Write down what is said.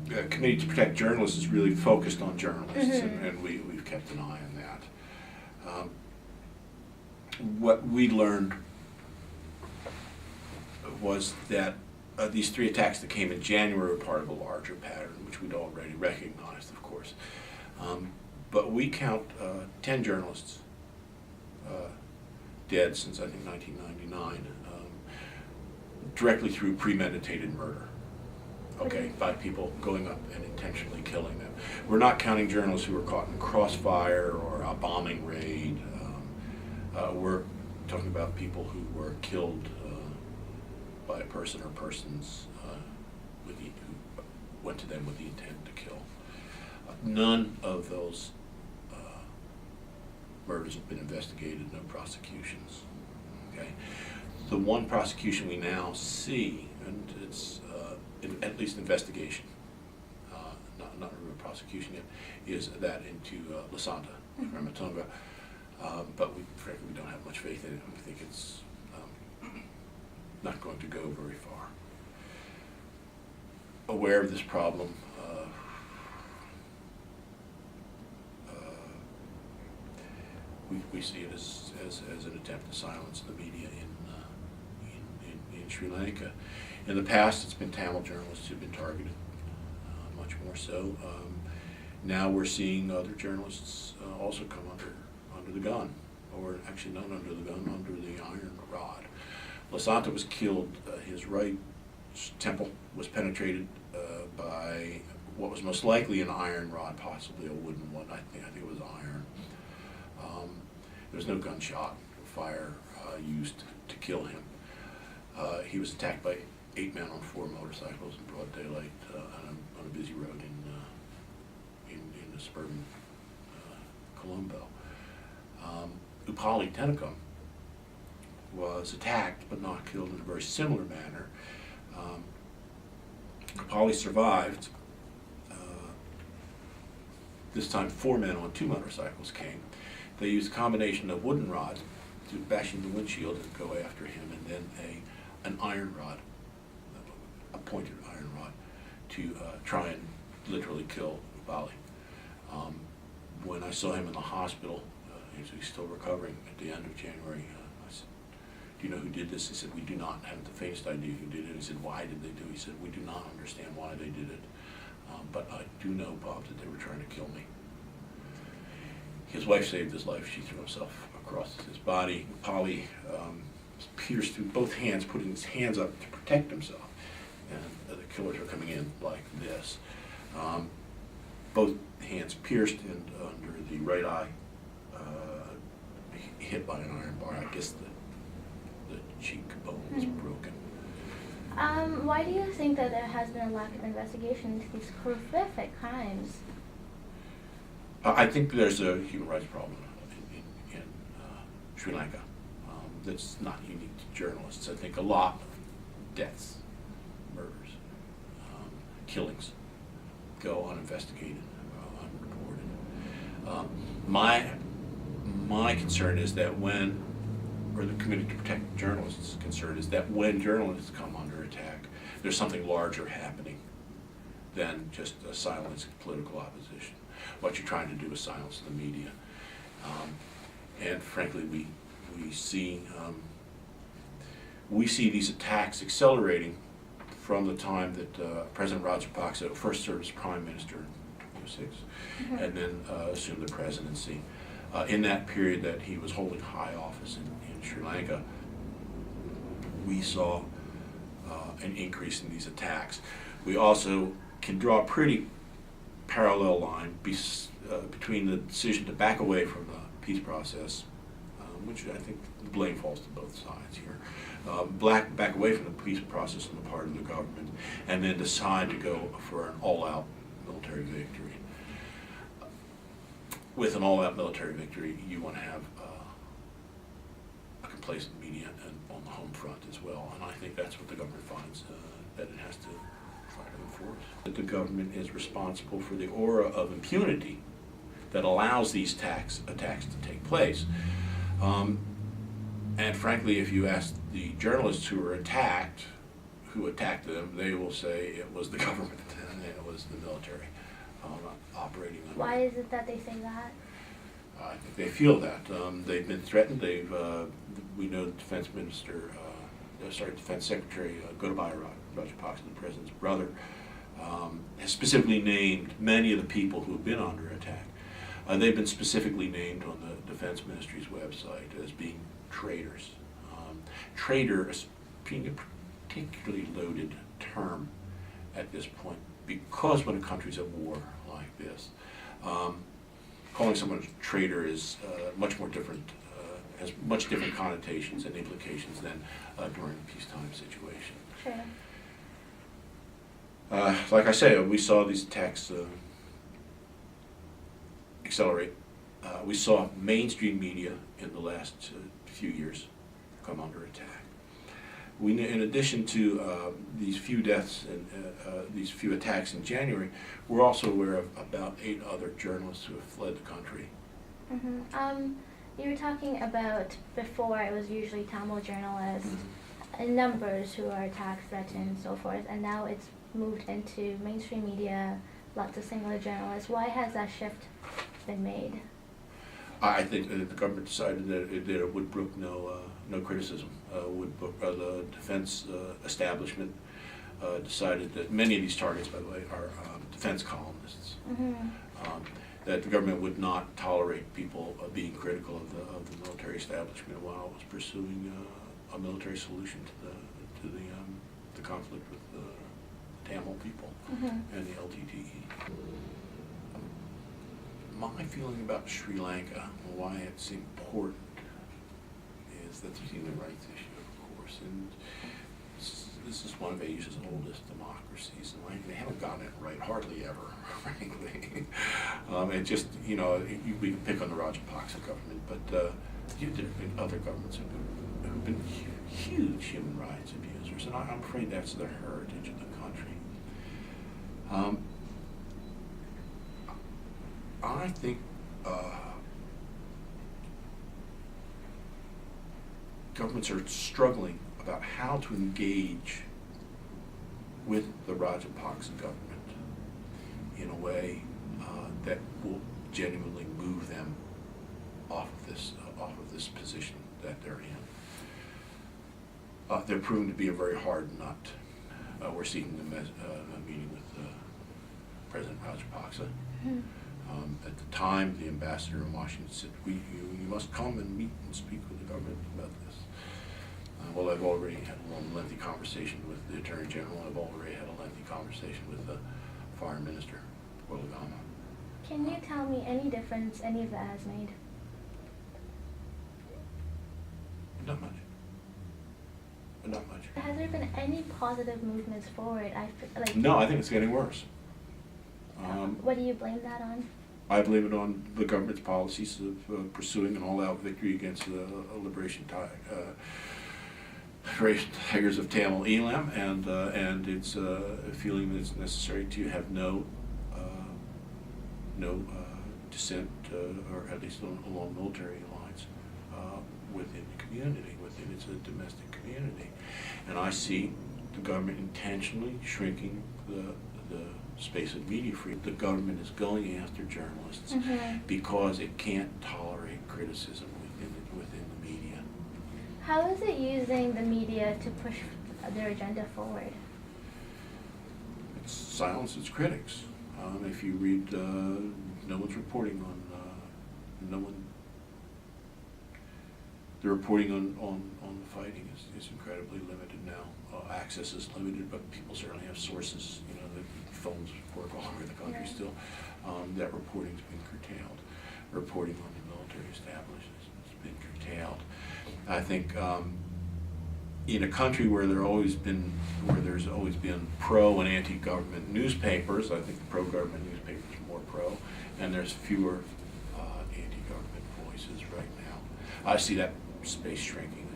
Committee to Protect Journalists is really focused on journalists, and we've kept an eye on that. What we learned was that these 3 attacks that came in January were part of a larger pattern, which we'd already recognized, of course. But we count 10 journalists dead since, I think, 1999, directly through premeditated murder. Okay, by people going up and intentionally killing them. We're not counting journalists who were caught in crossfire or a bombing raid. We're talking about people who were killed by a person or persons who went to them with the intent to kill. None of those murders have been investigated, no prosecutions. Okay, the one prosecution we now see, and it's at least investigation, not a real prosecution yet, is that into Lasantha Wickramatunga. But frankly, we don't have much faith in it. We think it's not going to go very far. Aware of this problem, we see it as an attempt to silence the media in Sri Lanka. In the past, it's been Tamil journalists who've been targeted, much more so. Now we're seeing other journalists also come under the gun, or actually not under the gun, under the iron rod. Lasantha was killed. His right temple was penetrated by what was most likely an iron rod, possibly a wooden one. I think it was iron. There was no gunshot fire used to kill him. He was attacked by 8 men on 4 motorcycles in broad daylight on a busy road in the suburban Colombo. Upali Tennekom was attacked but not killed in a very similar manner. Upali survived. This time 4 men on 2 motorcycles came. They used a combination of wooden rods to bash in the windshield and go after him, and then an iron rod, a pointed iron rod, to try and literally kill Upali. When I saw him in the hospital, he's still recovering at the end of January, I said, "Do you know who did this?" He said, "We do not have the faintest idea who did it." He said, "Why did they do it?" He said, "We do not understand why they did it. But I do know, Bob, that they were trying to kill me." His wife saved his life. She threw herself across his body. Upali was pierced through both hands, putting his hands up to protect himself. And the killers are coming in like this. Both hands pierced and under the right eye, hit by an iron bar. I guess the cheekbone was broken. Why do you think that there has been a lack of investigation into these horrific crimes? I think there's a human rights problem in Sri Lanka that's not unique to journalists. I think a lot of deaths, murders, killings go uninvestigated, unreported. My concern is that or the Committee to Protect Journalists' concern is that when journalists come under attack, there's something larger happening than just silencing political opposition. What you're trying to do is silence the media. And frankly, we see these attacks accelerating from the time that President Rajapaksa first served as Prime Minister in 2006, and then assumed the presidency. In that period that he was holding high office in Sri Lanka, we saw an increase in these attacks. We also can draw a pretty parallel line between the decision to back away from the peace process, which I think the blame falls to both sides here, back away from the peace process on the part of the government, and then decide to go for an all-out military victory. With an all-out military victory, you want to have a complacent media and on the home front as well, and I think that's what the government finds that it has to try to enforce. That the government is responsible for the aura of impunity that allows these attacks to take place. And frankly, if you ask the journalists who attacked them, they will say it was the government. it was the military operating under. Why is it that they say that? I think they feel that. They've been threatened. We know the Defense Secretary Gotabaya Rajapaksa, the president's brother, has specifically named many of the people who have been under attack. They've been specifically named on the Defense Ministry's website as being traitors. Traitor is being a particularly loaded term at this point, because when a country's at war like this, calling someone a traitor is much more different, has much different connotations and implications than during a peacetime situation. Sure. Like I say, we saw these attacks accelerate. We saw mainstream media in the last few years come under attack. In addition to these few deaths and these few attacks in January, we're also aware of about 8 other journalists who have fled the country. Mm-hmm. You were talking about before it was usually Tamil journalists and numbers who are attacked, threatened, and so forth, and now it's moved into mainstream media, lots of singular journalists. Why has that shift been made? I think the government decided that it would brook no criticism. The defense establishment decided that many of these targets, by the way, are defense columnists. Mm-hmm. That the government would not tolerate people being critical of the military establishment while it was pursuing a military solution to the conflict with the Tamil people and the LTTE. My feeling about Sri Lanka, why it's important, is that there's a human rights issue, of course, and this is one of Asia's oldest democracies, and they haven't gotten it right hardly ever, frankly. And just, we can pick on the Rajapaksa government, but there have been other governments who've been huge human rights abusers, and I'm afraid that's the heritage of the country. I think governments are struggling about how to engage with the Rajapaksa government in a way that will genuinely move them off of this position that they're in. They're proving to be a very hard nut. We're seeking a meeting with President Rajapaksa. Mm-hmm. At the time, the ambassador in Washington said, you must come and meet and speak with the government about this. Well, I've already had a lengthy conversation with the Attorney General. I've already had a lengthy conversation with the Foreign Minister, Willigama. Can you tell me any difference any of that has made? Not much. Not much. Has there been any positive movements forward? No, I think it's getting worse. What do you blame that on? I blame it on the government's policies of pursuing an all-out victory against the liberation tigers of Tamil Elam, and it's feeling that it's necessary to have no dissent, or at least along military lines, within the community, within its domestic community. And I see the government intentionally shrinking the space of media freedom. The government is going after journalists because it can't tolerate criticism within the media. How is it using the media to push their agenda forward? It silences critics. If you read, no one's reporting on, the reporting on the fighting is incredibly limited now. Access is limited, but people certainly have sources, the phones work all over the country still. That reporting's been curtailed. Reporting on the military establishment has been curtailed. I think in a country where there's always been pro and anti-government newspapers, I think the pro-government newspapers are more pro, and there's fewer anti-government voices right now. I see that space shrinking.